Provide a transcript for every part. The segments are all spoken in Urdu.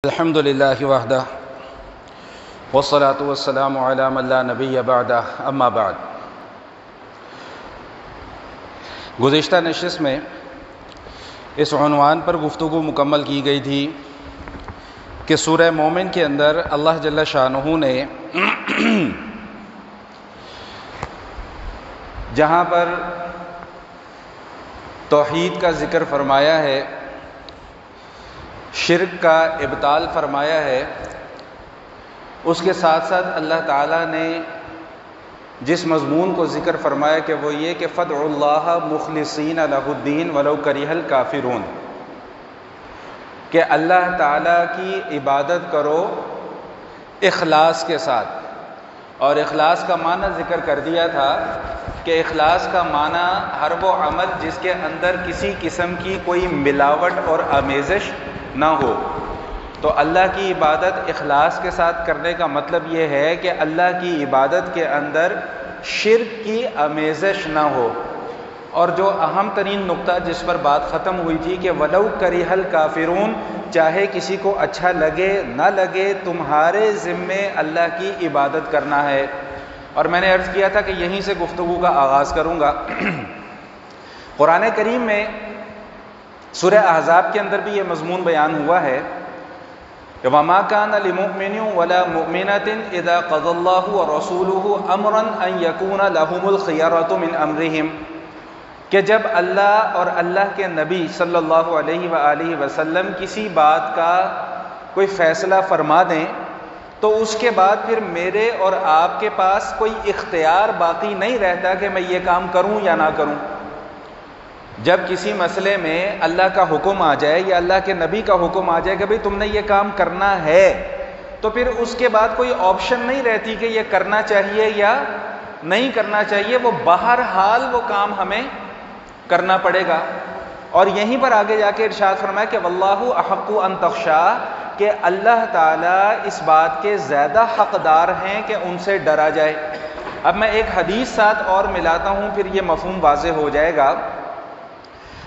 الحمد للہ وحدہ والصلاة والسلام علی من لا نبی بعدہ اما بعد۔ گزشتہ نشست میں اس عنوان پر گفتگو مکمل کی گئی تھی کہ سورہ مومن کے اندر اللہ جل شانہ نے جہاں پر توحید کا ذکر فرمایا ہے، شرک کا ابطال فرمایا ہے، اس کے ساتھ ساتھ اللہ تعالیٰ نے جس مضمون کو ذکر فرمایا کہ وہ یہ کہ فادعوا اللہ مخلصین لہ الدین ولو کرہ الکافرون، کہ اللہ تعالیٰ کی عبادت کرو اخلاص کے ساتھ۔ اور اخلاص کا معنی ذکر کر دیا تھا کہ اخلاص کا معنی ہر وہ عمل جس کے اندر کسی قسم کی کوئی ملاوٹ اور آمیزش نہ ہو۔ تو اللہ کی عبادت اخلاص کے ساتھ کرنے کا مطلب یہ ہے کہ اللہ کی عبادت کے اندر شرک کی آمیزش نہ ہو۔ اور جو اہم ترین نقطہ جس پر بات ختم ہوئی تھی کہ ولو کرہ الکافرون، چاہے کسی کو اچھا لگے نہ لگے، تمہارے ذمے اللہ کی عبادت کرنا ہے۔ اور میں نے عرض کیا تھا کہ یہیں سے گفتگو کا آغاز کروں گا۔ قرآن کریم میں سورہ احزاب کے اندر بھی یہ مضمون بیان ہوا ہے کہ وَمَا كَانَ لِمُؤْمِنٍ وَلَا مُؤْمِنَةٍ إِذَا قَضَى اللَّهُ وَرَسُولُهُ أَمْرًا أَن يَكُونَ لَهُمُ الْخِيَرَةُ مِنْ أَمْرِهِمْ، کہ جب اللہ اور اللہ کے نبی صلی اللہ علیہ وآلہ وسلم کسی بات کا کوئی فیصلہ فرما دیں تو اس کے بعد پھر میرے اور آپ کے پاس کوئی اختیار باقی نہیں رہتا کہ میں یہ کام کروں یا نہ کروں۔ جب کسی مسئلے میں اللہ کا حکم آ جائے یا اللہ کے نبی کا حکم آ جائے کہ بھئی تم نے یہ کام کرنا ہے، تو پھر اس کے بعد کوئی آپشن نہیں رہتی کہ یہ کرنا چاہیے یا نہیں کرنا چاہیے، وہ بہرحال وہ کام ہمیں کرنا پڑے گا۔ اور یہیں پر آگے جا کے ارشاد فرمایا کہ واللہ احق ان تخشا، کہ اللہ تعالیٰ اس بات کے زیادہ حقدار ہیں کہ ان سے ڈرا جائے۔ اب میں ایک حدیث ساتھ اور ملاتا ہوں، پھر یہ مفہوم واضح ہو جائے گا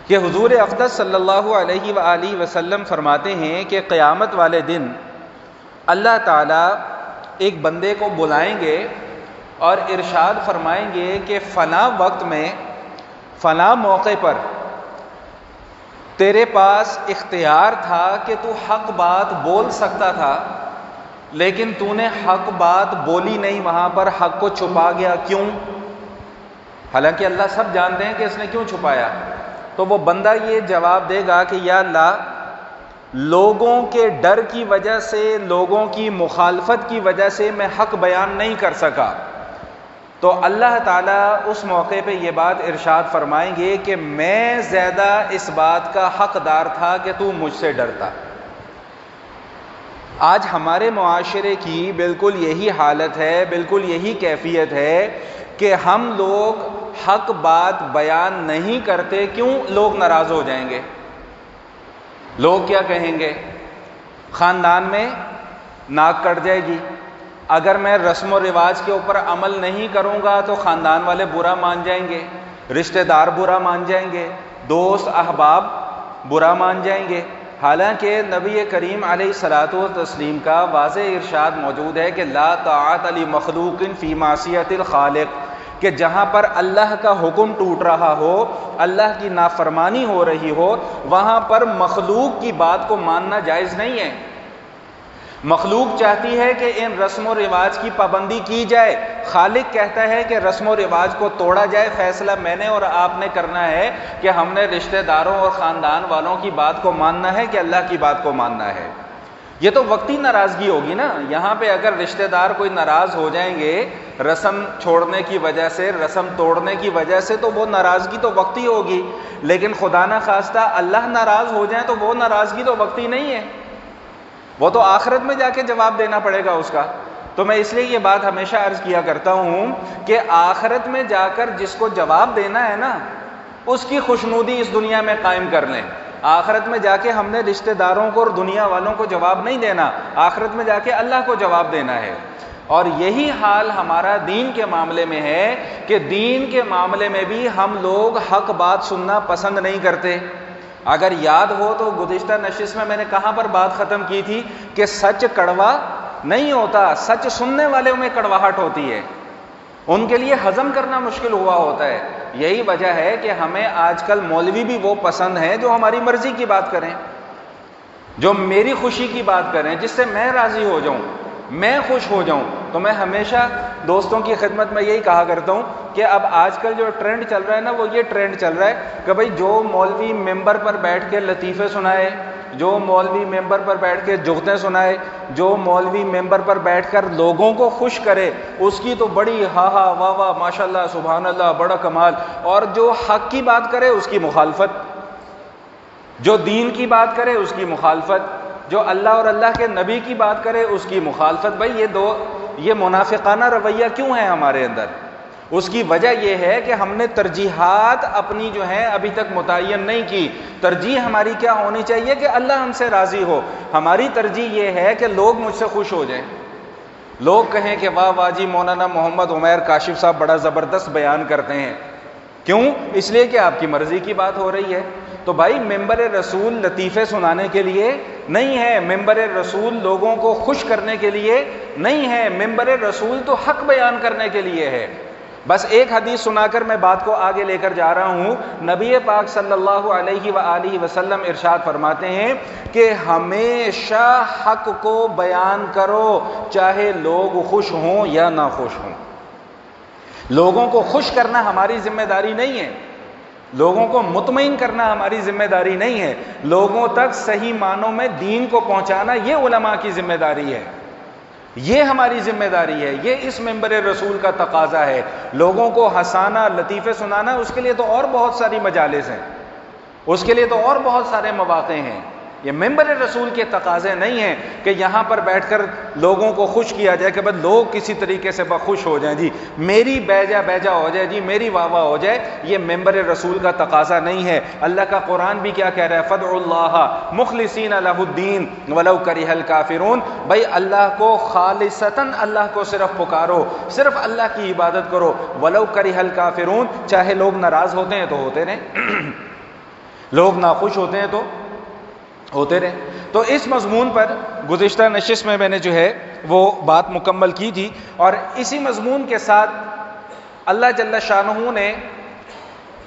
کہ حضور اقدس صلی اللہ علیہ وآلہ وسلم فرماتے ہیں کہ قیامت والے دن اللہ تعالیٰ ایک بندے کو بلائیں گے اور ارشاد فرمائیں گے کہ فلاں وقت میں فلاں موقع پر تیرے پاس اختیار تھا کہ تو حق بات بول سکتا تھا، لیکن تو نے حق بات بولی نہیں، وہاں پر حق کو چھپا گیا۔ کیوں؟ حالانکہ اللہ سب جانتے ہیں کہ اس نے کیوں چھپایا۔ تو وہ بندہ یہ جواب دے گا کہ یا اللہ، لوگوں کے ڈر کی وجہ سے، لوگوں کی مخالفت کی وجہ سے میں حق بیان نہیں کر سکا۔ تو اللہ تعالیٰ اس موقع پہ یہ بات ارشاد فرمائیں گے کہ میں زیادہ اس بات کا حقدار تھا کہ تو مجھ سے ڈرتا۔ آج ہمارے معاشرے کی بالکل یہی حالت ہے، بالکل یہی کیفیت ہے کہ ہم لوگ حق بات بیان نہیں کرتے۔ کیوں؟ لوگ ناراض ہو جائیں گے، لوگ کیا کہیں گے، خاندان میں ناک کٹ جائے گی، اگر میں رسم و رواج کے اوپر عمل نہیں کروں گا تو خاندان والے برا مان جائیں گے، رشتہ دار برا مان جائیں گے، دوست احباب برا مان جائیں گے۔ حالانکہ نبی کریم علیہ الصلوۃ والتسلیم کا واضح ارشاد موجود ہے کہ لا طاعت لمخلوق فی معصیت الخالق، کہ جہاں پر اللہ کا حکم ٹوٹ رہا ہو، اللہ کی نافرمانی ہو رہی ہو، وہاں پر مخلوق کی بات کو ماننا جائز نہیں ہے۔ مخلوق چاہتی ہے کہ ان رسم و رواج کی پابندی کی جائے، خالق کہتا ہے کہ رسم و رواج کو توڑا جائے۔ فیصلہ میں نے اور آپ نے کرنا ہے کہ ہم نے رشتہ داروں اور خاندان والوں کی بات کو ماننا ہے کہ اللہ کی بات کو ماننا ہے۔ یہ تو وقتی ناراضگی ہوگی نا، یہاں پہ اگر رشتہ دار کوئی ناراض ہو جائیں گے رسم چھوڑنے کی وجہ سے، رسم توڑنے کی وجہ سے، تو وہ ناراضگی تو وقتی ہوگی، لیکن خدا نہ خواستہ اللہ ناراض ہو جائیں تو وہ ناراضگی تو وقتی نہیں ہے، وہ تو آخرت میں جا کے جواب دینا پڑے گا اس کا۔ تو میں اس لیے یہ بات ہمیشہ عرض کیا کرتا ہوں کہ آخرت میں جا کر جس کو جواب دینا ہے نا، اس کی خوشنودی اس دنیا میں قائم کر لیں۔ آخرت میں جا کے ہم نے رشتہ داروں کو اور دنیا والوں کو جواب نہیں دینا، آخرت میں جا کے اللہ کو جواب دینا ہے۔ اور یہی حال ہمارا دین کے معاملے میں ہے کہ دین کے معاملے میں بھی ہم لوگ حق بات سننا پسند نہیں کرتے۔ اگر یاد ہو تو گزشتہ نشست میں نے کہاں پر بات ختم کی تھی کہ سچ کڑوا نہیں ہوتا، سچ سننے والوں میں کڑواہٹ ہوتی ہے، ان کے لیے ہضم کرنا مشکل ہوا ہوتا ہے۔ یہی وجہ ہے کہ ہمیں آج کل مولوی بھی وہ پسند ہیں جو ہماری مرضی کی بات کریں، جو میری خوشی کی بات کریں، جس سے میں راضی ہو جاؤں، میں خوش ہو جاؤں۔ تو میں ہمیشہ دوستوں کی خدمت میں یہی کہا کرتا ہوں کہ اب آج کل جو ٹرینڈ چل رہا ہے نا، وہ یہ ٹرینڈ چل رہا ہے کہ بھئی جو مولوی ممبر پر بیٹھ کے لطیفے سنائے، جو مولوی ممبر پر بیٹھ کے جگتیں سنائے، جو مولوی ممبر پر بیٹھ کر لوگوں کو خوش کرے، اس کی تو بڑی ہاں ہاں واہ واہ ماشاءاللہ سبحان اللہ بڑا کمال، اور جو حق کی بات کرے اس کی مخالفت، جو دین کی بات کرے اس کی مخالفت، جو اللہ اور اللہ کے نبی کی بات کرے اس کی مخالفت۔ بھائی یہ منافقانہ رویہ کیوں ہے ہمارے اندر؟ اس کی وجہ یہ ہے کہ ہم نے ترجیحات اپنی جو ہیں ابھی تک متعین نہیں کی۔ ترجیح ہماری کیا ہونی چاہیے کہ اللہ ہم سے راضی ہو۔ ہماری ترجیح یہ ہے کہ لوگ مجھ سے خوش ہو جائیں، لوگ کہیں کہ واہ واہ جی مولانا محمد عمیر کاشف صاحب بڑا زبردست بیان کرتے ہیں۔ کیوں؟ اس لیے کہ آپ کی مرضی کی بات ہو رہی ہے۔ تو بھائی ممبر رسول لطیفے سنانے کے لیے نہیں ہے، ممبر رسول لوگوں کو خوش کرنے کے لیے نہیں ہے، ممبر رسول تو حق بیان کرنے کے لیے ہے۔ بس ایک حدیث سنا کر میں بات کو آگے لے کر جا رہا ہوں۔ نبی پاک صلی اللہ علیہ وآلہ وسلم ارشاد فرماتے ہیں کہ ہمیشہ حق کو بیان کرو، چاہے لوگ خوش ہوں یا نہ خوش ہوں۔ لوگوں کو خوش کرنا ہماری ذمہ داری نہیں ہے، لوگوں کو مطمئن کرنا ہماری ذمہ داری نہیں ہے، لوگوں تک صحیح معنوں میں دین کو پہنچانا یہ علماء کی ذمہ داری ہے، یہ ہماری ذمہ داری ہے، یہ اس ممبر رسول کا تقاضا ہے۔ لوگوں کو ہنسانا، لطیفے سنانا، اس کے لیے تو اور بہت ساری مجالس ہیں، اس کے لیے تو اور بہت سارے مواقع ہیں۔ یہ ممبر رسول کے تقاضے نہیں ہیں کہ یہاں پر بیٹھ کر لوگوں کو خوش کیا جائے کہ بس لوگ کسی طریقے سے خوش ہو جائیں، جی میری بیجا بیجا ہو جائے، جی میری واہ واہ ہو جائے۔ یہ ممبر رسول کا تقاضا نہیں ہے۔ اللہ کا قرآن بھی کیا کہہ رہا ہے؟ فَادْعُوا اللَّهَ مُخْلِصِينَ لَهُ الدِّينَ وَلَوْ كَرِهَ الْكَافِرُونَ۔ بھائی اللہ کو خالصتاً اللہ کو صرف پکارو، صرف اللہ کی عبادت کرو، وَلَوْ كَرِهَ الْكَافِرُونَ، چاہے لوگ ناراض ہوتے ہیں تو ہوتے رہیں، لوگ ناخوش ہوتے ہیں تو ہوتے رہے۔ تو اس مضمون پر گزشتہ نشست میں نے جو ہے وہ بات مکمل کی تھی، اور اسی مضمون کے ساتھ اللہ جل شانہ نے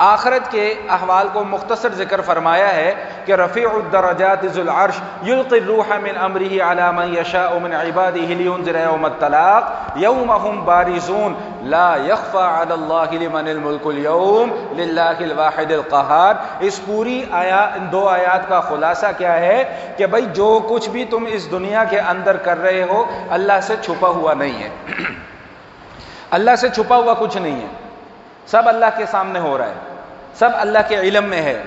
آخرت کے احوال کو مختصر ذکر فرمایا ہے کہ رفیع الدرجات ذو العرش یلقی الروح من امرہ علی من یشاء من عبادہ لینذر یوم الطلاق یوم ہم بارزون لا یخفی علی اللہ لمن الملک اليوم للہ الواحد القہار۔ اس پوری ان دو آیات کا خلاصہ کیا ہے کہ بھائی جو کچھ بھی تم اس دنیا کے اندر کر رہے ہو اللہ سے چھپا ہوا نہیں ہے، اللہ سے چھپا ہوا کچھ نہیں ہے، سب اللہ کے سامنے ہو رہا ہے، سب اللہ کے علم میں ہے۔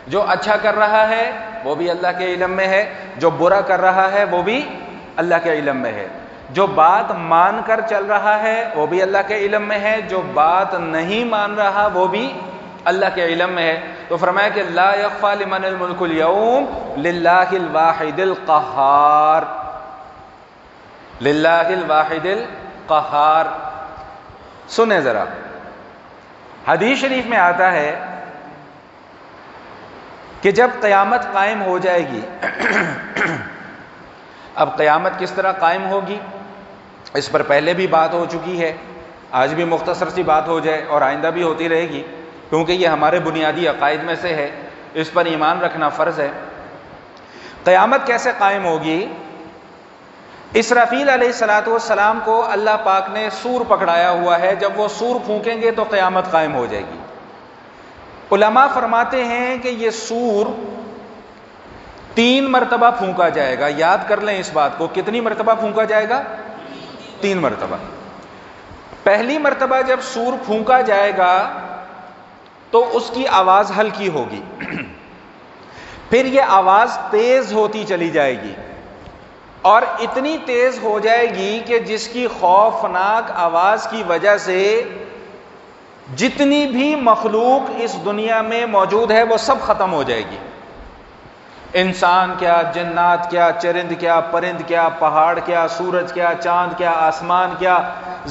جو اچھا کر رہا ہے وہ بھی اللہ کے علم میں ہے، جو برا کر رہا ہے وہ بھی اللہ کے علم میں ہے، جو بات مان کر چل رہا ہے وہ بھی اللہ کے علم میں ہے، جو بات نہیں مان رہا وہ بھی اللہ کے علم میں ہے۔ تو فرمایا کہ لا یخفی لمن الملک اليوم للہ الواحد القہار، للہ الواحد القہار۔ سنیں ذرا، حدیث شریف میں آتا ہے کہ جب قیامت قائم ہو جائے گی، اب قیامت کس طرح قائم ہوگی اس پر پہلے بھی بات ہو چکی ہے، آج بھی مختصر سی بات ہو جائے اور آئندہ بھی ہوتی رہے گی، کیونکہ یہ ہمارے بنیادی عقائد میں سے ہے، اس پر ایمان رکھنا فرض ہے۔ قیامت کیسے قائم ہوگی؟ اسرافیل علیہ السلام کو اللہ پاک نے سور پکڑایا ہوا ہے، جب وہ سور پھونکیں گے تو قیامت قائم ہو جائے گی۔ علماء فرماتے ہیں کہ یہ سور 3 مرتبہ پھونکا جائے گا، یاد کر لیں اس بات کو، کتنی مرتبہ پھونکا جائے گا؟ 3 مرتبہ۔ پہلی مرتبہ جب سور پھونکا جائے گا تو اس کی آواز ہلکی ہوگی، پھر یہ آواز تیز ہوتی چلی جائے گی، اور اتنی تیز ہو جائے گی کہ جس کی خوفناک آواز کی وجہ سے جتنی بھی مخلوق اس دنیا میں موجود ہے وہ سب ختم ہو جائے گی۔ انسان کیا، جنات کیا، چرند کیا، پرند کیا، پہاڑ کیا، سورج کیا، چاند کیا، آسمان کیا،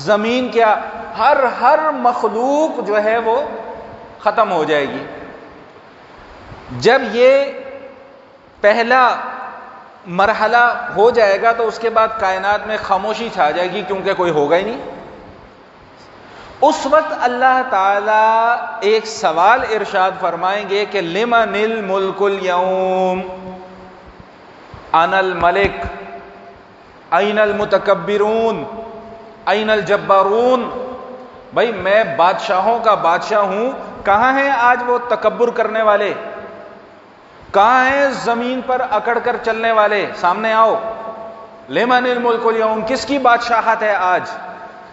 زمین کیا، ہر مخلوق جو ہے وہ ختم ہو جائے گی۔ جب یہ پہلا مرحلہ ہو جائے گا تو اس کے بعد کائنات میں خاموشی چھا جائے گی، کیونکہ کوئی ہوگا ہی نہیں۔ اس وقت اللہ تعالیٰ ایک سوال ارشاد فرمائیں گے کہ لمن الملک اليوم، انا الملک، این المتکبرون، این الجبارون۔ بھائی میں بادشاہوں کا بادشاہ ہوں، کہاں ہیں آج وہ تکبر کرنے والے؟ کہاں ہیں زمین پر اکڑ کر چلنے والے؟ سامنے آؤ۔ لمن الملک اليوم، کس کی بادشاہت ہے آج؟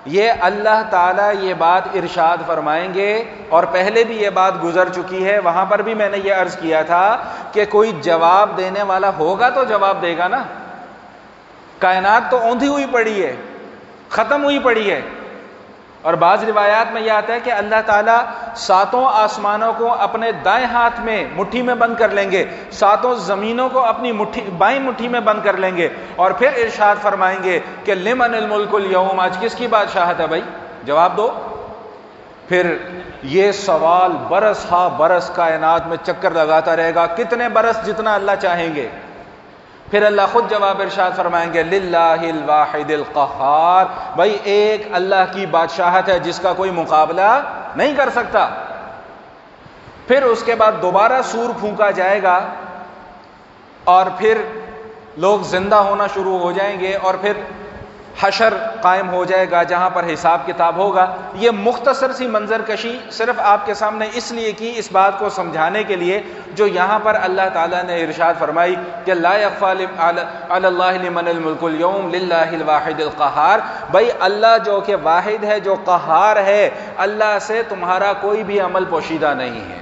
یہ اللہ تعالیٰ یہ بات ارشاد فرمائیں گے، اور پہلے بھی یہ بات گزر چکی ہے، وہاں پر بھی میں نے یہ عرض کیا تھا کہ کوئی جواب دینے والا ہوگا تو جواب دے گا نا۔ کائنات تو اوندھی ہوئی پڑی ہے، ختم ہوئی پڑی ہے، اور بعض روایات میں یہ آتا ہے کہ اللہ تعالیٰ ساتوں آسمانوں کو اپنے دائیں ہاتھ میں مٹھی میں بند کر لیں گے، ساتوں زمینوں کو اپنی بائیں مٹھی میں بند کر لیں گے، اور پھر ارشاد فرمائیں گے کہ لمن الملک اليوم، آج کس کی بادشاہت ہے؟ بھائی جواب دو۔ پھر یہ سوال برس ہا برس کائنات میں چکر لگاتا رہے گا، کتنے برس؟ جتنا اللہ چاہیں گے۔ پھر اللہ خود جواب ارشاد فرمائیں گے للہ الواحد القہار، بھائی ایک اللہ کی بادشاہت ہے جس کا کوئی مقابلہ نہیں کر سکتا۔ پھر اس کے بعد دوبارہ سور پھونکا جائے گا، اور پھر لوگ زندہ ہونا شروع ہو جائیں گے، اور پھر حشر قائم ہو جائے گا جہاں پر حساب کتاب ہوگا۔ یہ مختصر سی منظر کشی صرف آپ کے سامنے اس لیے کی، اس بات کو سمجھانے کے لیے جو یہاں پر اللہ تعالیٰ نے ارشاد فرمائی کہ لا یخفی علی اللہ لمن الملک اليوم للہ الواحد القہار۔ بھائی اللہ جو کہ واحد ہے، جو قہار ہے، اللہ سے تمہارا کوئی بھی عمل پوشیدہ نہیں ہے۔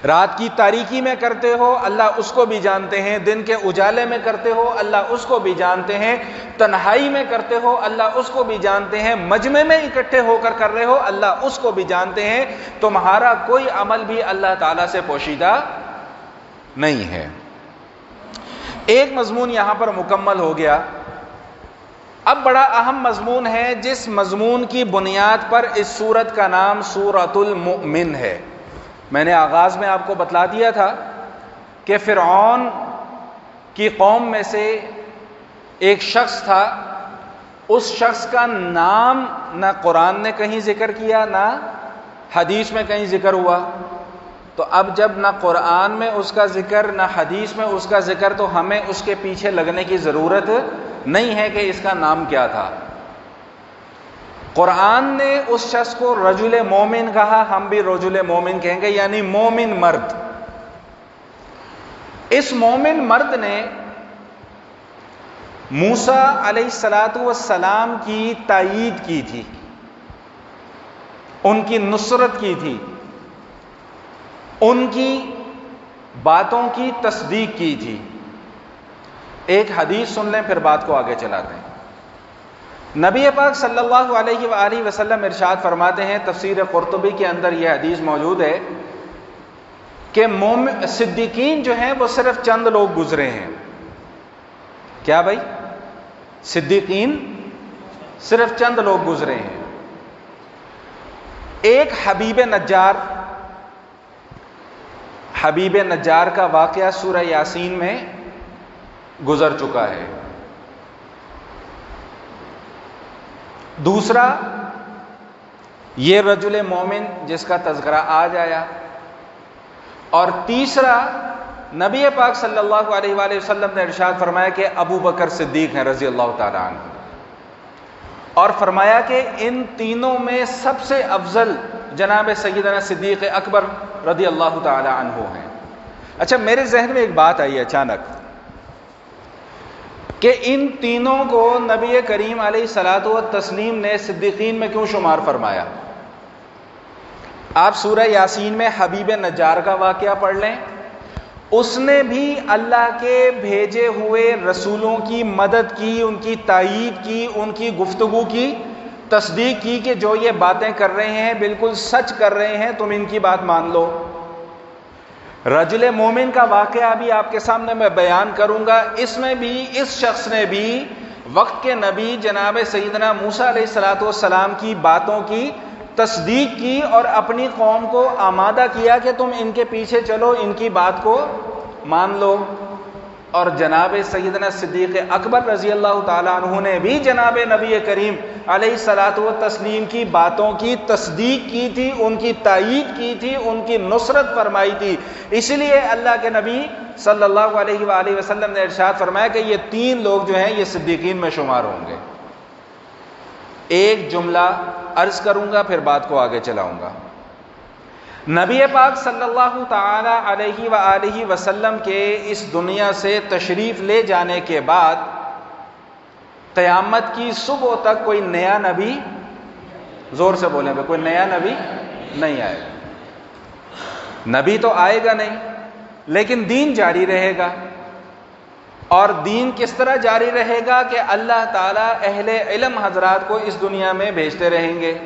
رات کی تاریکی میں کرتے ہو، اللہ اس کو بھی جانتے ہیں، دن کے اجالے میں کرتے ہو، اللہ اس کو بھی جانتے ہیں، تنہائی میں کرتے ہو، اللہ اس کو بھی جانتے ہیں، مجمع میں اکٹھے ہو کر کر رہے ہو، اللہ اس کو بھی جانتے ہیں۔ تمہارا کوئی عمل بھی اللہ تعالیٰ سے پوشیدہ نہیں ہے۔ ایک مضمون یہاں پر مکمل ہو گیا۔ اب بڑا اہم مضمون ہے، جس مضمون کی بنیاد پر اس سورت کا نام سورۃ المؤمن ہے۔ میں نے آغاز میں آپ کو بتلا دیا تھا کہ فرعون کی قوم میں سے ایک شخص تھا، اس شخص کا نام نہ قرآن نے کہیں ذکر کیا، نہ حدیث میں کہیں ذکر ہوا۔ تو اب جب نہ قرآن میں اس کا ذکر نہ حدیث میں اس کا ذکر، تو ہمیں اس کے پیچھے لگنے کی ضرورت نہیں ہے کہ اس کا نام کیا تھا۔ قرآن نے اس شخص کو رجل مومن کہا، ہم بھی رجل مومن کہیں گے، یعنی مومن مرد۔ اس مومن مرد نے موسیٰ علیہ السلام کی تائید کی تھی، ان کی نصرت کی تھی، ان کی باتوں کی تصدیق کی تھی۔ ایک حدیث سن لیں، پھر بات کو آگے چلاتے ہیں۔ نبی پاک صلی اللہ علیہ وآلہ وسلم ارشاد فرماتے ہیں، تفسیر قرطبی کے اندر یہ حدیث موجود ہے کہ صدیقین جو ہیں وہ صرف چند لوگ گزرے ہیں۔ کیا بھائی؟ صدیقین صرف چند لوگ گزرے ہیں۔ ایک حبیب نجار کا واقعہ سورہ یاسین میں گزر چکا ہے۔ دوسرا یہ رجل مومن جس کا تذکرہ آج آیا، اور تیسرا نبی پاک صلی اللہ علیہ وآلہ وسلم نے ارشاد فرمایا کہ ابو بکر صدیق ہیں رضی اللہ تعالیٰ عنہ، اور فرمایا کہ ان تینوں میں سب سے افضل جناب سیدنا صدیق اکبر رضی اللہ تعالیٰ عنہ ہیں۔ اچھا، میرے ذہن میں ایک بات آئی اچانک کہ ان تینوں کو نبی کریم علیہ الصلاۃ والتسلیم نے صدیقین میں کیوں شمار فرمایا؟ آپ سورہ یاسین میں حبیب نجار کا واقعہ پڑھ لیں، اس نے بھی اللہ کے بھیجے ہوئے رسولوں کی مدد کی، ان کی تائید کی، ان کی گفتگو کی تصدیق کی کہ جو یہ باتیں کر رہے ہیں بالکل سچ کر رہے ہیں، تم ان کی بات مان لو۔ رجل مومن کا واقعہ بھی آپ کے سامنے میں بیان کروں گا، اس میں بھی اس شخص نے بھی وقت کے نبی جناب سیدنا موسیٰ علیہ السلام کی باتوں کی تصدیق کی اور اپنی قوم کو آمادہ کیا کہ تم ان کے پیچھے چلو، ان کی بات کو مان لو۔ اور جناب سیدنا صدیق اکبر رضی اللہ تعالیٰ عنہ نے بھی جناب نبی کریم علیہ الصلاۃ والتسلیم کی باتوں کی تصدیق کی تھی، ان کی تائید کی تھی، ان کی نصرت فرمائی تھی۔ اس لیے اللہ کے نبی صلی اللہ علیہ وآلہ وسلم نے ارشاد فرمایا کہ یہ تین لوگ جو ہیں یہ صدیقین میں شمار ہوں گے۔ ایک جملہ عرض کروں گا پھر بات کو آگے چلاؤں گا۔ نبی پاک صلی اللہ تعالی علیہ وآلہ وسلم کے اس دنیا سے تشریف لے جانے کے بعد قیامت کی صبح تک کوئی نیا نبی، زور سے بولیں گے، کوئی نیا نبی نہیں آئے گا۔ نبی تو آئے گا نہیں، لیکن دین جاری رہے گا۔ اور دین کس طرح جاری رہے گا کہ اللہ تعالیٰ اہل علم حضرات کو اس دنیا میں بھیجتے رہیں گے،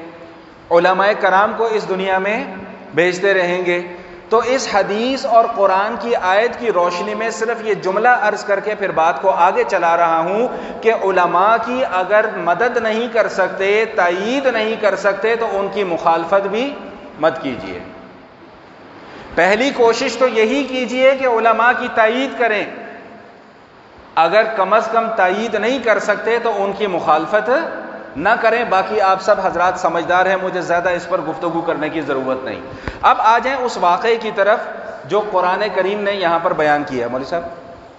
علماء کرام کو اس دنیا میں بھیجتے رہیں گے۔ تو اس حدیث اور قرآن کی آیت کی روشنی میں صرف یہ جملہ عرض کر کے پھر بات کو آگے چلا رہا ہوں کہ علماء کی اگر مدد نہیں کر سکتے، تائید نہیں کر سکتے، تو ان کی مخالفت بھی مت کیجیے۔ پہلی کوشش تو یہی کیجیے کہ علماء کی تائید کریں، اگر کم از کم تائید نہیں کر سکتے تو ان کی مخالفت نہ کریں۔ باقی آپ سب حضرات سمجھدار ہیں، مجھے زیادہ اس پر گفتگو کرنے کی ضرورت نہیں۔ اب آ جائیں اس واقعے کی طرف جو قرآن کریم نے یہاں پر بیان کیا۔ مولوی صاحب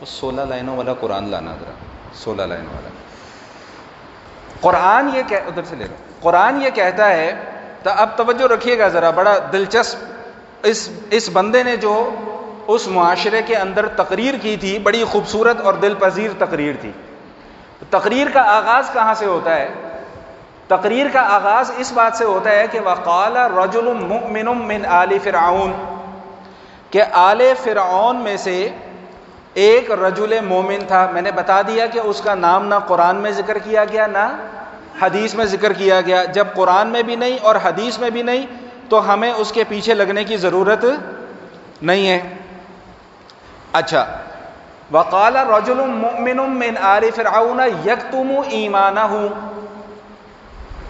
وہ 16 لائنوں والا قرآن لانا ذرا، 16 لائنوں والا قرآن۔ یہ ادھر سے لے لو۔ قرآن یہ کہتا ہے، تو اب توجہ رکھیے گا ذرا، بڑا دلچسپ اس بندے نے جو اس معاشرے کے اندر تقریر کی تھی، بڑی خوبصورت اور دل پذیر تقریر تھی۔ تقریر کا آغاز کہاں سے ہوتا ہے؟ تقریر کا آغاز اس بات سے ہوتا ہے کہ وَقَالَ رَجُلٌ مُؤْمِنٌ مِّنْ آلِ فِرْعَوْنَ، کہ آل فرعون میں سے ایک رجل مومن تھا۔ میں نے بتا دیا کہ اس کا نام نہ قرآن میں ذکر کیا گیا نہ حدیث میں ذکر کیا گیا۔ جب قرآن میں بھی نہیں اور حدیث میں بھی نہیں تو ہمیں اس کے پیچھے لگنے کی ضرورت نہیں ہے۔ اچھا، وَقَالَ رَجُلٌ مُؤْمِنٌ مِّنْ آلِ فِرْعَوْنَ يَكْتُمُ إِيمَانَهُ،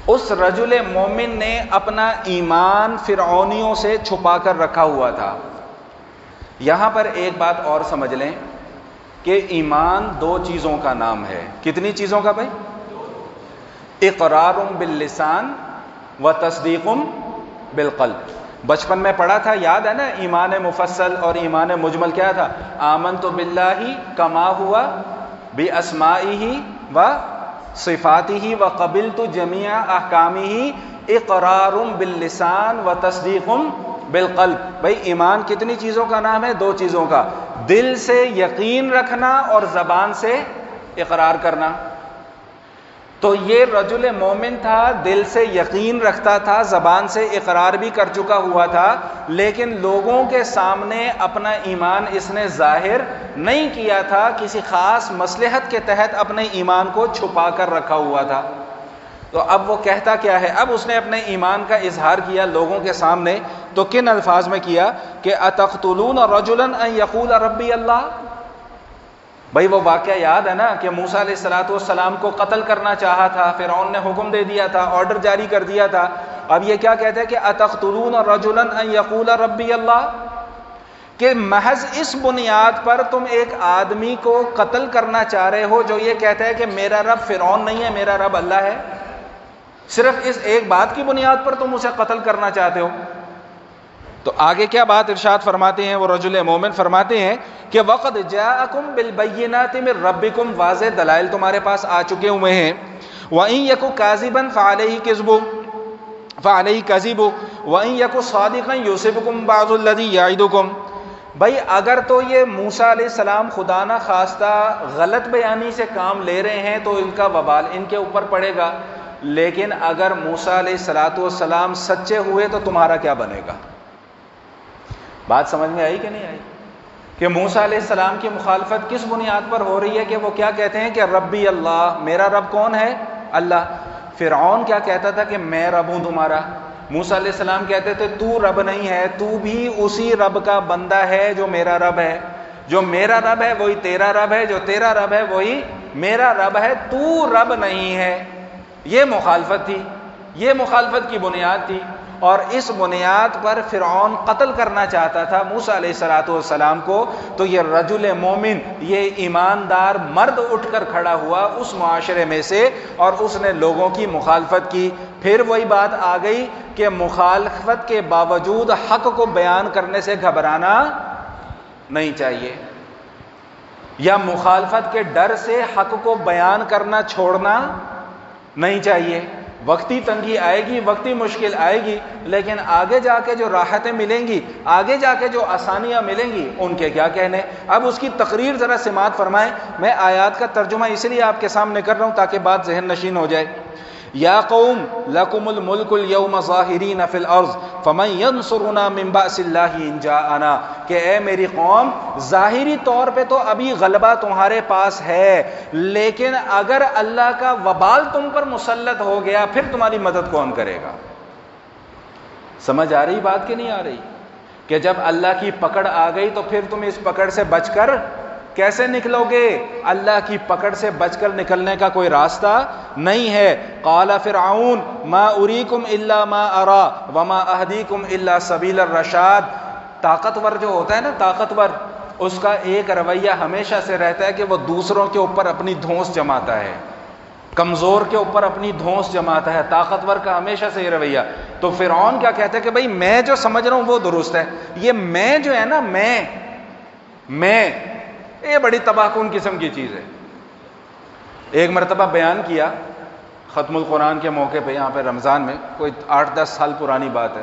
اس رجل مومن نے اپنا ایمان فرعونیوں سے چھپا کر رکھا ہوا تھا۔ یہاں پر ایک بات اور سمجھ لیں کہ ایمان دو چیزوں کا نام ہے۔ کتنی چیزوں کا بھائی؟ اقرار باللسان و تصدیق بالقلب۔ بچپن میں پڑھا تھا، یاد ہے نا، ایمان مفصل اور ایمان مجمل کیا تھا؟ آمنت باللہ کما ہوا باسمائہ و صفاتہ و قبلت جمیع احکامہ اقرار باللسان و تصدیق بالقلب۔ بھائی ایمان کتنی چیزوں کا نام ہے؟ دو چیزوں کا، دل سے یقین رکھنا اور زبان سے اقرار کرنا۔ تو یہ رجل مومن تھا، دل سے یقین رکھتا تھا، زبان سے اقرار بھی کر چکا ہوا تھا، لیکن لوگوں کے سامنے اپنا ایمان اس نے ظاہر نہیں کیا تھا، کسی خاص مصلحت کے تحت اپنے ایمان کو چھپا کر رکھا ہوا تھا۔ تو اب وہ کہتا کیا ہے؟ اب اس نے اپنے ایمان کا اظہار کیا لوگوں کے سامنے، تو کن الفاظ میں کیا کہ اتقتلون رجلا ان یقول ربی اللہ۔ بھائی وہ واقعہ یاد ہے نا کہ موسیٰ علیہ السلام کو قتل کرنا چاہا تھا، فرعون نے حکم دے دیا تھا، آرڈر جاری کر دیا تھا۔ اب یہ کیا کہتے ہیں کہ اتقتلون رجلا ان یقول ربی اللہ، کہ محض اس بنیاد پر تم ایک آدمی کو قتل کرنا چاہ رہے ہو جو یہ کہتا ہے کہ میرا رب فرعون نہیں ہے، میرا رب اللہ ہے، صرف اس ایک بات کی بنیاد پر تم اسے قتل کرنا چاہتے ہو۔ تو آگے کیا بات ارشاد فرماتے ہیں وہ رجل مومن؟ فرماتے ہیں کہ وقد جاءکم بالبینات من ربکم، واضح دلائل تمہارے پاس آ چکے ہوئے ہیں۔ وَإِن يَكُ كَاذِبًا فَعَلَيْهِ كَذِبُهُ فَعَلَيْهِ كَذِبُهُ وَإِن يَكُ صَادِقًا يُصِبْكُم بَعْضُ الَّذِي يَعِدُكُم۔ بھائی اگر تو یہ موسیٰ علیہ السلام خدا نہ خواستہ غلط بیانی سے کام لے رہے ہیں تو ان کا وبال ان کے اوپر پڑے گا، لیکن اگر موسیٰ علیہ السلام سچے ہوئے تو تمہارا کیا بنے گا؟ بات سمجھ میں آئی کہ نہیں آئی؟ کہ موسیٰ علیہ السلام کی مخالفت کس بنیاد پر ہو رہی ہے کہ وہ کیا کہتے ہیں کہ ربی اللہ، میرا رب کون ہے؟ اللہ۔ فرعون کیا کہتا تھا کہ میں رب ہوں تمہارا، موسیٰ علیہ السلام کہتے تھے تو رب نہیں ہے، تو بھی اسی رب کا بندہ ہے جو میرا رب ہے، جو میرا رب ہے وہی تیرا رب ہے، جو تیرا رب ہے وہی میرا رب ہے، تو رب نہیں ہے۔ یہ مخالفت تھی، یہ مخالفت کی بنیاد تھی، اور اس بنیاد پر فرعون قتل کرنا چاہتا تھا موسیٰ علیہ السلام کو. تو یہ رجل مومن، یہ ایماندار مرد اٹھ کر کھڑا ہوا اس معاشرے میں سے، اور اس نے لوگوں کی مخالفت کی. پھر وہی بات آ گئی کہ مخالفت کے باوجود حق کو بیان کرنے سے گھبرانا نہیں چاہیے، یا مخالفت کے ڈر سے حق کو بیان کرنا چھوڑنا نہیں چاہیے. وقتی تنگی آئے گی، وقتی مشکل آئے گی، لیکن آگے جا کے جو راحتیں ملیں گی، آگے جا کے جو آسانیاں ملیں گی، ان کے کیا کہنے. اب اس کی تقریر ذرا سماعت فرمائیں. میں آیات کا ترجمہ اس لیے آپ کے سامنے کر رہا ہوں تاکہ بات ذہن نشین ہو جائے. یا قوم لکم الملک اليوم ظاہرین فی الارض فمن ینصرنا من بأس اللہ ان جاءنا، کہ اے میری قوم، ظاہری طور پہ تو ابھی غلبہ تمہارے پاس ہے، لیکن اگر اللہ کا وبال تم پر مسلط ہو گیا پھر تمہاری مدد کون کرے گا؟ سمجھ آ رہی بات کہ نہیں آ رہی؟ کہ جب اللہ کی پکڑ آ گئی تو پھر تم اس پکڑ سے بچ کر کیسے نکلو گے؟ اللہ کی پکڑ سے بچ کر نکلنے کا کوئی راستہ نہیں ہے. قال فرعون ما اریکم الا ما ارا وما اہدیکم الا سبیل الرشاد. طاقتور جو ہوتا ہے نا، طاقتور، اس کا ایک رویہ ہمیشہ سے رہتا ہے کہ وہ دوسروں کے اوپر اپنی دھونس جماتا ہے، کمزور کے اوپر اپنی دھونس جماتا ہے. طاقتور کا ہمیشہ سے یہ رویہ. تو فرعون کیا کہتا ہے کہ بھئی میں جو سمجھ رہا ہوں وہ درست ہے. یہ میں جو ہے نا، میں یہ بڑی تباہ کن قسم کی چیز ہے. ایک مرتبہ بیان کیا ختم القرآن کے موقع پہ، یہاں پہ رمضان میں، کوئی 8-10 سال پرانی بات ہے.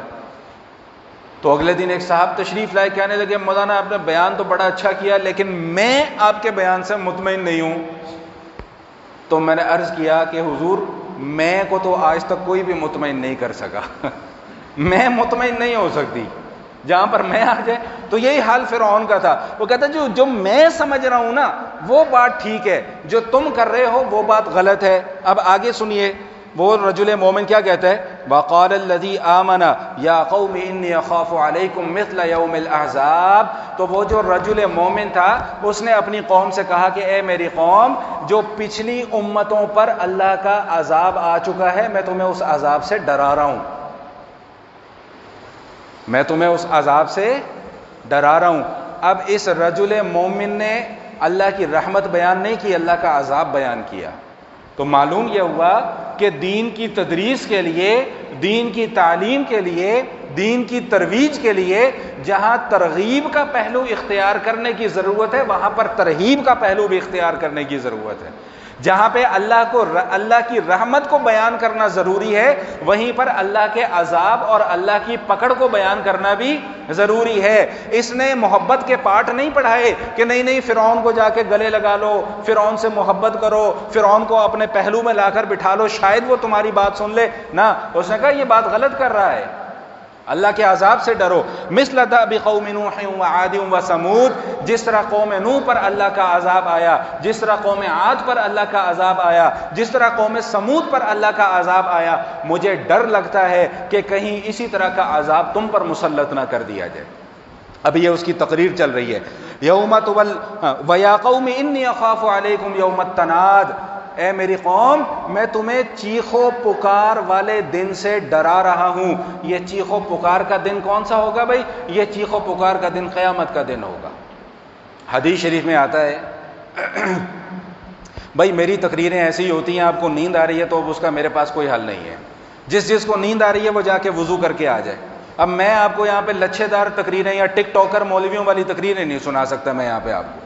تو اگلے دن ایک صاحب تشریف لائے، کہنے لگے مولانا آپ نے بیان تو بڑا اچھا کیا لیکن میں آپ کے بیان سے مطمئن نہیں ہوں. تو میں نے عرض کیا کہ حضور، میں کو تو آج تک کوئی بھی مطمئن نہیں کر سکا میں مطمئن نہیں ہو سکتی. جہاں پر میں آ جائے تو یہی حال فرعون کا تھا. وہ کہتا ہے جو میں سمجھ رہا ہوں نا وہ بات ٹھیک ہے، جو تم کر رہے ہو وہ بات غلط ہے. اب آگے سنیے وہ رجل مومن کیا کہتا ہے. وقال الذی آمن یا قوم انی اخاف علیکم مثل یوم الاحزاب. تو وہ جو رجل مومن تھا اس نے اپنی قوم سے کہا کہ اے میری قوم، جو پچھلی امتوں پر اللہ کا عذاب آ چکا ہے، میں تمہیں اس عذاب سے ڈرا رہا ہوں، میں تمہیں اس عذاب سے ڈرا رہا ہوں. اب اس رجل مومن نے اللہ کی رحمت بیان نہیں کی، اللہ کا عذاب بیان کیا. تو معلوم یہ ہوا کہ دین کی تدریس کے لیے، دین کی تعلیم کے لیے، دین کی ترویج کے لیے جہاں ترغیب کا پہلو اختیار کرنے کی ضرورت ہے، وہاں پر ترہیب کا پہلو بھی اختیار کرنے کی ضرورت ہے. جہاں پہ اللہ کی رحمت کو بیان کرنا ضروری ہے، وہیں پر اللہ کے عذاب اور اللہ کی پکڑ کو بیان کرنا بھی ضروری ہے. اس نے محبت کے پاٹ نہیں پڑھائے کہ نہیں فرعون کو جا کے گلے لگا لو، فرعون سے محبت کرو، فرعون کو اپنے پہلو میں لا کر بٹھا لو، شاید وہ تمہاری بات سن لے. نہ، اس نے کہا یہ بات غلط کر رہا ہے، اللہ کے عذاب سے ڈرو. مثل دأب قوم نوح وعاد وثمود، جس طرح قوم نوح پر اللہ کا عذاب آیا، جس طرح قوم عاد پر اللہ کا عذاب آیا، جس طرح قوم سمود پر اللہ کا عذاب آیا. مجھے ڈر لگتا ہے کہ کہیں اسی طرح کا عذاب تم پر مسلط نہ کر دیا جائے. اب یہ اس کی تقریر چل رہی ہے. یوم تبل ویا قوم انی اخاف علیکم یوم التناد. اے میری قوم، میں تمہیں چیخو پکار والے دن سے ڈرا رہا ہوں. یہ چیخو پکار کا دن کون سا ہوگا بھائی؟ یہ چیخو پکار کا دن قیامت کا دن ہوگا. حدیث شریف میں آتا ہے بھائی میری تقریریں ایسی ہوتی ہیں، آپ کو نیند آ رہی ہے تو اب اس کا میرے پاس کوئی حل نہیں ہے. جس کو نیند آ رہی ہے وہ جا کے وضو کر کے آ جائے. اب میں آپ کو یہاں پہ لچھے دار تقریریں یا ٹک ٹاکر مولویوں والی تقریریں نہیں سنا سکتا میں یہاں پہ آپ کو،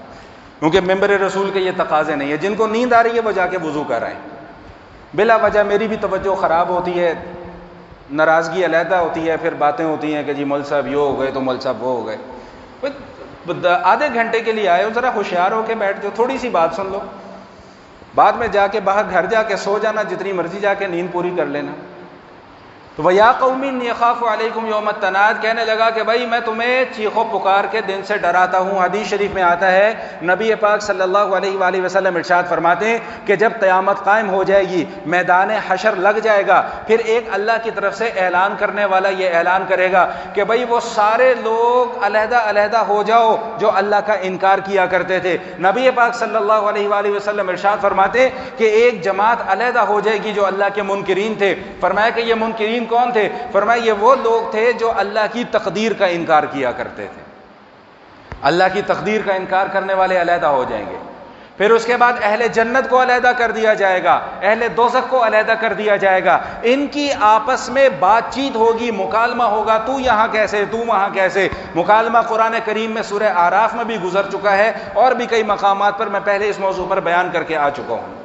کیونکہ ممبر رسول کے یہ تقاضے نہیں ہے. جن کو نیند آ رہی ہے وہ جا کے وضو کر آئیں. بلا وجہ میری بھی توجہ خراب ہوتی ہے، ناراضگی علیحدہ ہوتی ہے، پھر باتیں ہوتی ہیں کہ جی مول صاحب یہ ہو گئے تو مول صاحب وہ ہو گئے. آدھے گھنٹے کے لیے آئے ہو، ذرا ہوشیار ہو کے بیٹھ جاؤ، تھوڑی سی بات سن لو، بعد میں جا کے باہر گھر جا کے سو جانا، جتنی مرضی جا کے نیند پوری کر لینا. تو وَيَا قَوْمِ إِنِّي أَخَافُ عَلَيْكُمْ يَوْمَ التَّنَادِ، کہنے لگا کہ بھائی میں تمہیں چیخو پکار کے دن سے ڈراتا ہوں۔ حدیث شریف میں آتا ہے نبی پاک صلی اللہ علیہ وآلہ وسلم ارشاد فرماتے ہیں کہ جب قیامت قائم ہو جائے گی، میدان حشر لگ جائے گا، پھر ایک اللہ کی طرف سے اعلان کرنے والا یہ اعلان کرے گا کہ بھائی وہ سارے لوگ علیحدہ علیحدہ ہو جاؤ جو اللہ کا انکار کیا کرتے تھے۔ نبی پاک صلی اللہ علیہ وآلہ وسلم ارشاد فرماتے ہیں کہ ایک جماعت علیحدہ ہو جائے گی جو اللہ کے منکرین تھے۔ فرمایا کہ یہ منکرین کون تھے؟ فرمایا یہ وہ لوگ تھے جو اللہ کی تقدیر کا انکار کیا کرتے تھے۔ اللہ کی تقدیر کا انکار کرنے والے علیحدہ ہو جائیں گے۔ پھر اس کے بعد اہل جنت کو علیحدہ کر دیا جائے گا، اہل دوزخ کو علیحدہ کر دیا جائے گا، ان کی آپس میں بات چیت ہوگی، مکالمہ ہوگا، تو یہاں کیسے، تو وہاں کیسے۔ مکالمہ قرآن کریم میں سورہ اعراف میں بھی گزر چکا ہے، اور بھی کئی مقامات پر میں پہلے اس موضوع پر بیان کر کے آ چکا ہوں۔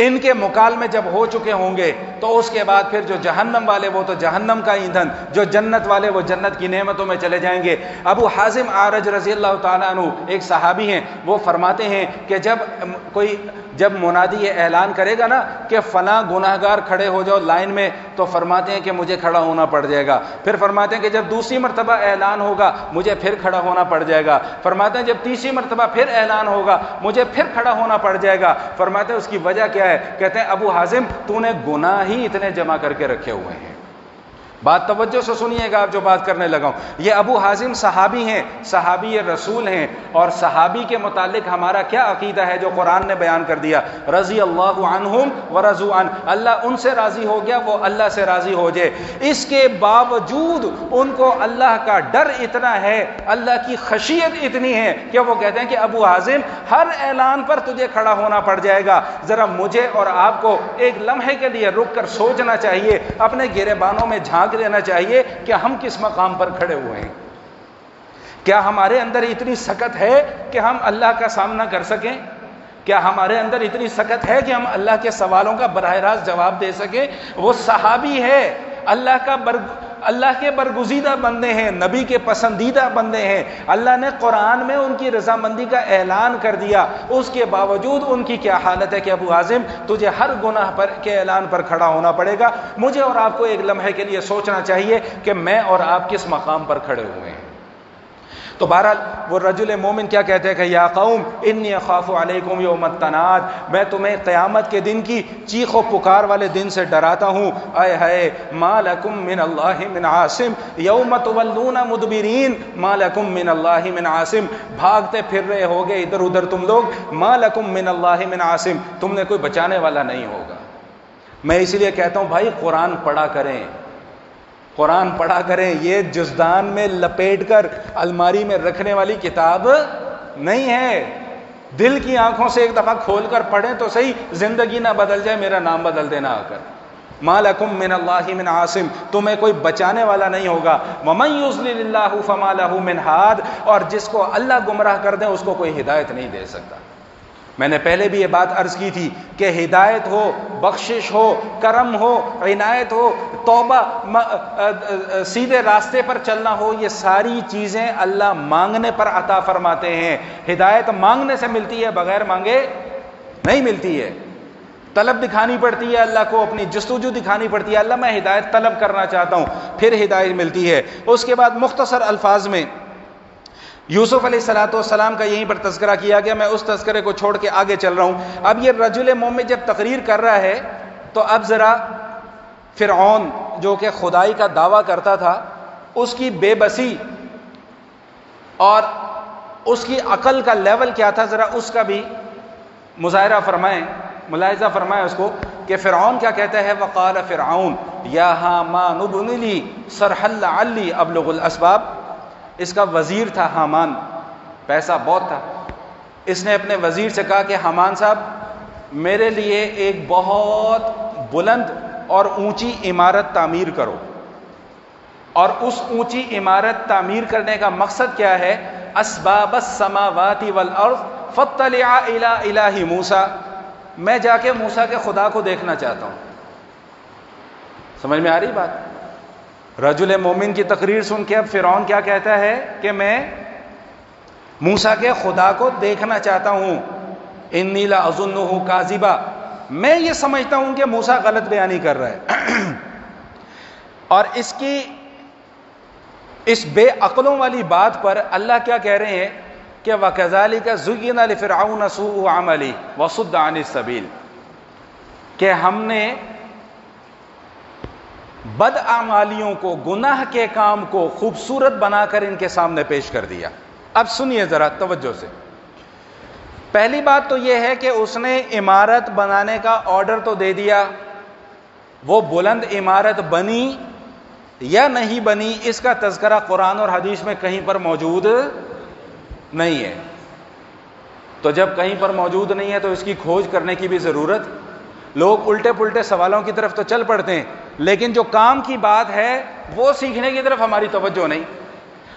ان کے مکالمے جب ہو چکے ہوں گے تو اس کے بعد پھر جو جہنم والے وہ تو جہنم کا ایندھن، جو جنت والے وہ جنت کی نعمتوں میں چلے جائیں گے۔ ابو حازم اعرج رضی اللہ تعالیٰ عنہ ایک صحابی ہیں، وہ فرماتے ہیں کہ جب منادی یہ اعلان کرے گا نا کہ فلاں گناہگار کھڑے ہو جاؤ لائن میں، تو فرماتے ہیں کہ مجھے کھڑا ہونا پڑ جائے گا۔ پھر فرماتے ہیں کہ جب دوسری مرتبہ اعلان ہوگا مجھے پھر کھڑا ہونا پڑ جائے گا۔ فرماتے ہیں جب تیسری مرتبہ پھر اعلان ہوگا مجھے پھر کھڑا ہونا پڑ جائے گا۔ فرماتے ہیں اس کی وجہ کیا ہے؟ کہتے ہیں ابو حازم تو نے گناہ ہی اتنے جمع کر کے رکھے ہوئے ہیں۔ بات توجہ سے سنیے گا، آپ جو بات کرنے لگا ہوں، یہ ابو حازم صحابی ہیں، صحابی رسول ہیں، اور صحابی کے متعلق ہمارا کیا عقیدہ ہے جو قرآن نے بیان کر دیا؟ رضی اللہ عنہم ورضوا عنہ، اللہ ان سے راضی ہو گیا، وہ اللہ سے راضی ہو جائے۔ اس کے باوجود ان کو اللہ کا ڈر اتنا ہے، اللہ کی خشیت اتنی ہے کہ وہ کہتے ہیں کہ ابو حازم ہر اعلان پر تجھے کھڑا ہونا پڑ جائے گا، ذرا مجھے اور آپ کو ایک لمحے کے لیے رک کر سوچنا چاہیے، اپنے گریبانوں میں جھانک لینا چاہیے کہ ہم کس مقام پر کھڑے ہوئے ہیں۔ کیا ہمارے اندر اتنی سکت ہے کہ ہم اللہ کا سامنا کر سکیں؟ کیا ہمارے اندر اتنی سکت ہے کہ ہم اللہ کے سوالوں کا براہ راست جواب دے سکیں؟ وہ صحابی ہے، اللہ کے برگزیدہ بندے ہیں، نبی کے پسندیدہ بندے ہیں، اللہ نے قرآن میں ان کی رضامندی کا اعلان کر دیا، اس کے باوجود ان کی کیا حالت ہے کہ ابو حازم تجھے ہر گناہ پر کے اعلان پر کھڑا ہونا پڑے گا۔ مجھے اور آپ کو ایک لمحے کے لیے سوچنا چاہیے کہ میں اور آپ کس مقام پر کھڑے ہوئے ہیں۔ تو بہرحال وہ رجل مومن کیا کہتے ہیں کہ یا قوم انی اخاف علیکم یوم التناد، میں تمہیں قیامت کے دن کی چیخ و پکار والے دن سے ڈراتا ہوں۔ اے ہے ما لکم من اللہ من عاصم یوم تولون مدبرین، ما لکم من اللہ من عاصم، بھاگتے پھر رہے ہوگے ادھر ادھر تم لوگ، ما لکم من اللہ من عاصم، تم نے کوئی بچانے والا نہیں ہوگا۔ میں اس لیے کہتا ہوں بھائی قرآن پڑھا کریں، قرآن پڑھا کریں، یہ جزدان میں لپیٹ کر الماری میں رکھنے والی کتاب نہیں ہے۔ دل کی آنکھوں سے ایک دفعہ کھول کر پڑھیں تو صحیح، زندگی نہ بدل جائے، میرا نام بدل دینا آ کر۔ ما لکم من اللہ من عاصم، تمہیں کوئی بچانے والا نہیں ہوگا۔ ومن یضلل اللہ فما لہ من ہاد، اور جس کو اللہ گمراہ کر دے اس کو کوئی ہدایت نہیں دے سکتا۔ میں نے پہلے بھی یہ بات عرض کی تھی کہ ہدایت ہو، بخشش ہو، کرم ہو، عنایت ہو، توبہ، سیدھے راستے پر چلنا ہو، یہ ساری چیزیں اللہ مانگنے پر عطا فرماتے ہیں۔ ہدایت مانگنے سے ملتی ہے، بغیر مانگے نہیں ملتی ہے۔ طلب دکھانی پڑتی ہے اللہ کو، اپنی جستجو دکھانی پڑتی ہے، اللہ میں ہدایت طلب کرنا چاہتا ہوں، پھر ہدایت ملتی ہے۔ اس کے بعد مختصر الفاظ میں یوسف علیہ السلام کا یہیں پر تذکرہ کیا گیا، میں اس تذکرے کو چھوڑ کے آگے چل رہا ہوں۔ اب یہ رجل مومن جب تقریر کر رہا ہے تو اب ذرا فرعون جو کہ خدائی کا دعویٰ کرتا تھا، اس کی بے بسی اور اس کی عقل کا لیول کیا تھا، ذرا اس کا بھی مظاہرہ فرمائیں، ملاحظہ فرمائیں اس کو کہ فرعون کیا کہتا ہے۔ وقال فرعون یا حامان ابن لی صرحا لعلی ابلغ الاسباب، اس کا وزیر تھا حامان، پیسہ بہت تھا، اس نے اپنے وزیر سے کہا کہ حامان صاحب میرے لیے ایک بہت بلند اور اونچی عمارت تعمیر کرو۔ اور اس اونچی عمارت تعمیر کرنے کا مقصد کیا ہے؟ اسباب السماوات والارض فاطلع الی الہ موسیٰ، میں جا کے موسیٰ کے خدا کو دیکھنا چاہتا ہوں۔ سمجھ میں آ رہی بات؟ رجل مومن کی تقریر سن کے اب فرعون کیا کہتا ہے کہ میں موسیٰ کے خدا کو دیکھنا چاہتا ہوں۔ انی لاظنہ کاذبا، میں یہ سمجھتا ہوں کہ موسیٰ غلط بیانی کر رہا ہے۔ اور اس بے عقلوں والی بات پر اللہ کیا کہہ رہے ہیں کہ وَكَذَلِكَ زُيِّنَ لِفِرْعَوْنَ سُوءُ عَمَلِهِ وَصُدَّ عَنِ السَّبِيلِ، کہ ہم نے بدعمالیوں کو، گناہ کے کام کو خوبصورت بنا کر ان کے سامنے پیش کر دیا۔ اب سنیے ذرا توجہ سے۔ پہلی بات تو یہ ہے کہ اس نے عمارت بنانے کا آرڈر تو دے دیا، وہ بلند عمارت بنی یا نہیں بنی اس کا تذکرہ قرآن اور حدیث میں کہیں پر موجود نہیں ہے۔ تو جب کہیں پر موجود نہیں ہے تو اس کی کھوج کرنے کی بھی ضرورت، لوگ الٹے پلٹے سوالوں کی طرف تو چل پڑتے ہیں، لیکن جو کام کی بات ہے وہ سیکھنے کی طرف ہماری توجہ نہیں۔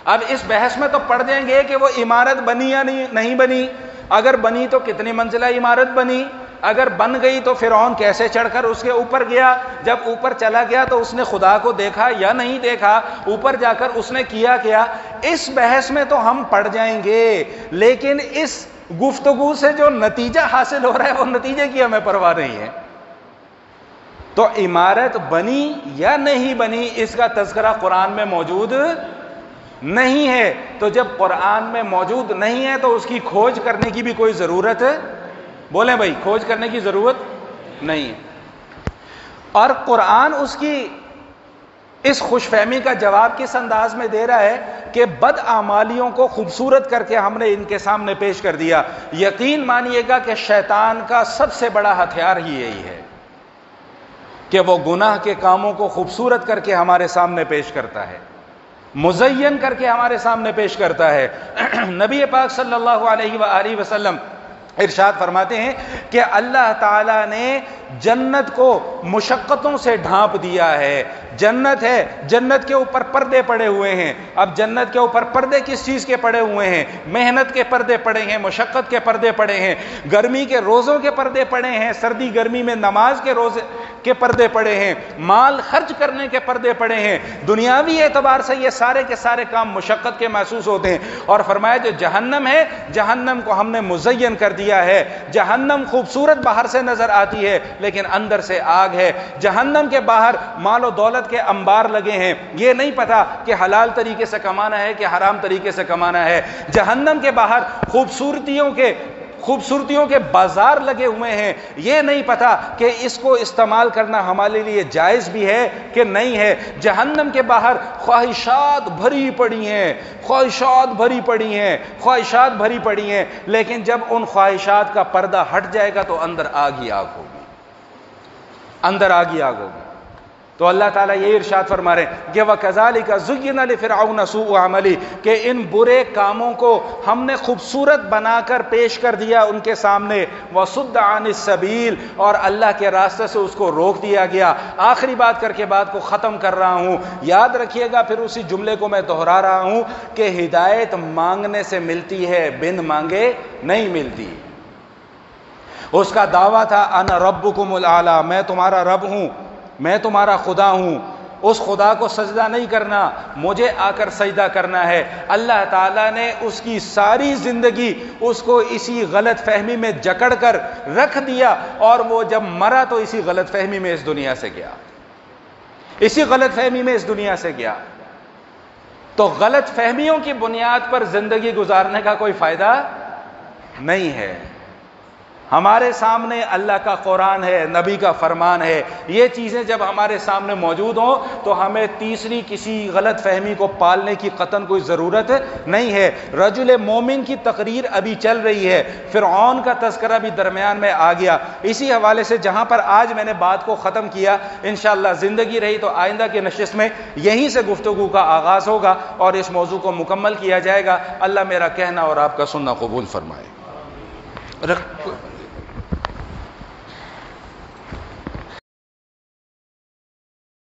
اب اس بحث میں تو پڑھ دیں گے کہ وہ عمارت بنی یا نہیں بنی، اگر بنی تو کتنی منزلہ عمارت بنی، اگر بن گئی تو فرعون کیسے چڑھ کر اس کے اوپر گیا، جب اوپر چلا گیا تو اس نے خدا کو دیکھا یا نہیں دیکھا، اوپر جا کر اس نے کیا۔ اس بحث میں تو ہم پڑ جائیں گے، لیکن اس گفتگو سے جو نتیجہ حاصل ہو رہا ہے وہ نتیجے کی ہمیں پرواہ نہیں ہے۔ تو عمارت بنی یا نہیں بنی اس کا تذکرہ قرآن میں موجود نہیں ہے، تو جب قرآن میں موجود نہیں ہے تو اس کی کھوج کرنے کی بھی کوئی ضرورت ہے؟ بولیں بھائی، کھوج کرنے کی ضرورت نہیں ہے۔ اور قرآن اس کی اس خوش فہمی کا جواب کس انداز میں دے رہا ہے کہ بدعمالیوں کو خوبصورت کر کے ہم نے ان کے سامنے پیش کر دیا۔ یقین مانیے گا کہ شیطان کا سب سے بڑا ہتھیار ہی یہی ہے کہ وہ گناہ کے کاموں کو خوبصورت کر کے ہمارے سامنے پیش کرتا ہے، مزین کر کے ہمارے سامنے پیش کرتا ہے۔ نبی پاک صلی اللہ علیہ وآلہ وسلم ارشاد فرماتے ہیں کہ اللہ تعالیٰ نے جنت کو مشقتوں سے ڈھانپ دیا ہے۔ جنت ہے، جنت کے اوپر پردے پڑے ہوئے ہیں۔ اب جنت کے اوپر پردے کس چیز کے پڑے ہوئے ہیں؟ محنت کے پردے پڑے ہیں، مشقت کے پردے پڑے ہیں، گرمی کے روزوں کے پردے پڑے ہیں، سردی گرمی میں نماز کے روزے کے پردے پڑے ہیں، مال خرچ کرنے کے پردے پڑے ہیں۔ دنیاوی اعتبار سے یہ سارے کے سارے کام مشقت کے محسوس ہوتے ہیں۔ اور فرمایا جو جہنم ہے، جہنم کو ہم نے مزین کر دیا ہے۔ جہنم خوبصورت باہر سے نظر آتی ہے لیکن اندر سے آگ ہے۔ جہنم کے باہر مال و دولت کے انبار لگے ہیں، یہ نہیں پتا کہ حلال طریقے سے کمانا ہے کہ حرام طریقے سے کمانا ہے۔ جہنم کے باہر خوبصورتیوں کے بازار لگے ہوئے ہیں، یہ نہیں پتا کہ اس کو استعمال کرنا ہمارے لیے جائز بھی ہے کہ نہیں ہے۔ جہنم کے باہر خواہشات بھری پڑی ہیں، خواہشات بھری پڑی ہیں، لیکن جب ان خواہشات کا پردہ ہٹ جائے گا تو اندر آگ ہی آگ ہوگی، اندر آگ ہی آگ ہوگی۔ تو اللہ تعالیٰ یہ ارشاد فرما رہے ہیں کہ وَكَذَلِكَ زُيِّنَ لِفِرْعَوْنَ سُوءُ عَمَلِهِ، کہ ان برے کاموں کو ہم نے خوبصورت بنا کر پیش کر دیا ان کے سامنے، وَصُدَّ عَنِ السَّبِيلِ، اور اللہ کے راستے سے اس کو روک دیا گیا۔ آخری بات کر کے بات کو ختم کر رہا ہوں، یاد رکھیے گا، پھر اسی جملے کو میں دہرا رہا ہوں کہ ہدایت مانگنے سے ملتی ہے، بن مانگے نہیں ملتی۔ اس کا دعویٰ تھا انا ربکم الاعلی، میں تمہارا رب ہوں، میں تمہارا خدا ہوں۔ اس خدا کو سجدہ نہیں کرنا، مجھے آ کر سجدہ کرنا ہے۔ اللہ تعالیٰ نے اس کی ساری زندگی اس کو اسی غلط فہمی میں جکڑ کر رکھ دیا، اور وہ جب مرا تو اسی غلط فہمی میں اس دنیا سے گیا، اسی غلط فہمی میں اس دنیا سے گیا۔ تو غلط فہمیوں کی بنیاد پر زندگی گزارنے کا کوئی فائدہ نہیں ہے۔ ہمارے سامنے اللہ کا قرآن ہے، نبی کا فرمان ہے، یہ چیزیں جب ہمارے سامنے موجود ہوں تو ہمیں تیسری کسی غلط فہمی کو پالنے کی قطعاً کوئی ضرورت نہیں ہے۔ رجل مومن کی تقریر ابھی چل رہی ہے، فرعون کا تذکرہ بھی درمیان میں آ گیا۔ اسی حوالے سے جہاں پر آج میں نے بات کو ختم کیا، انشاءاللہ زندگی رہی تو آئندہ کی نشست میں یہیں سے گفتگو کا آغاز ہوگا اور اس موضوع کو مکمل کیا جائے گا۔ اللہ میرا کہنا اور آپ کا سننا قبول فرمائے۔